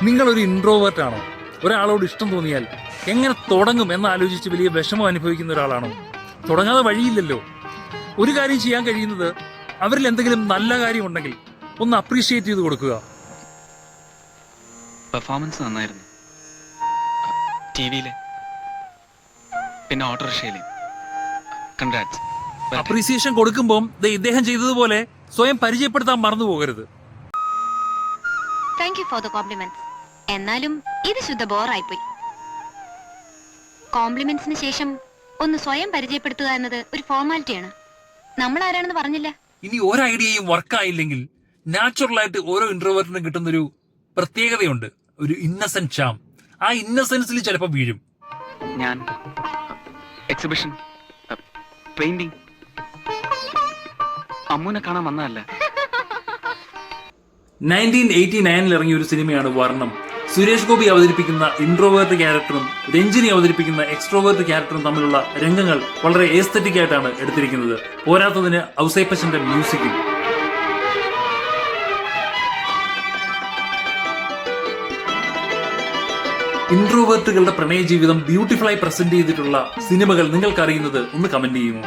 നിങ്ങളൊരു ഇൻട്രോവേർട്ട് ആണോ? ഒരാളോട് ഇഷ്ടം തോന്നിയാൽ എങ്ങനെ തുടങ്ങും എന്നാലോചിച്ച് വലിയ വിഷമം അനുഭവിക്കുന്ന ഒരാളാണോ? തുടങ്ങാതെ വഴിയില്ലല്ലോ. ഒരു കാര്യം ചെയ്യാൻ കഴിയുന്നത് അവരിൽ എന്തെങ്കിലും നല്ല കാര്യം ഉണ്ടെങ്കിൽ ഒന്ന് അപ്രീഷിയേറ്റ് ചെയ്ത് കൊടുക്കുക. പെർഫോമൻസ് നന്നായിരുന്നു. ടിവിയിലെ പിന്നെ ഓട്ടോറിക്ഷയിലെ. കൺഗ്രാറ്റ്സ്. അപ്രീസിയേഷൻ കൊടുക്കുമ്പോൾ ഇദ്ദേഹം ചെയ്തതുപോലെ സ്വയം പരിചയപ്പെടുത്താൻ മറന്നു പോകരുത്. Thank you for the compliments. എന്നാലും ഇത് ശുദ്ധ ബോറായിപ്പോയി. കോംപ്ലിമെന്റ്സിന് ശേഷം ഒന്ന് സ്വയം പരിചയപ്പെടുത്തുക എന്നത് ഒരു ഫോർമാലിറ്റിയാണ്. നമ്മൾ ആരാണെന്ന് പറഞ്ഞില്ല. ഇനി ഒരു ഐഡിയയും വർക്കായില്ലെങ്കിൽ നാച്ചുറൽ ആയിട്ട് ഓരോ ഇൻട്രോവേർട്ടിനും കിട്ടുന്നൊരു പ്രത്യേകതയുണ്ട്, ഒരു ഇന്നസെന്റ് ചാം. ആ ഇന്നസെൻസിൽ ചിലപ്പോൾ വീഴും. ഞാൻ എക്സിബിഷൻ, പെയിന്റിംഗ്, അമ്മൂനെ കാണാൻ വന്നതല്ല. 1989 ഇറങ്ങിയ ഒരു സിനിമയാണ് വർണ്ണം. സുരേഷ് ഗോപി അവതരിപ്പിക്കുന്ന ഇൻട്രോവേർട്ട് ക്യാരക്ടറും രഞ്ജിനി അവതരിപ്പിക്കുന്ന എക്സ്ട്രോവേർട്ട് ക്യാരക്ടറും തമ്മിലുള്ള രംഗങ്ങൾ വളരെ എസ്തറ്റിക് ആയിട്ടാണ് എടുത്തിരിക്കുന്നത്. പോരാത്തതിന് ഔസേപ്പച്ചന്റെ മ്യൂസിക്കും. ഇൻട്രോവേർട്ടുകളുടെ പ്രണയ ജീവിതം ബ്യൂട്ടിഫുള്ളായി പ്രസന്റ് ചെയ്തിട്ടുള്ള സിനിമകൾ നിങ്ങൾക്ക് അറിയുന്നത് ഒന്ന് കമന്റ് ചെയ്യുമോ?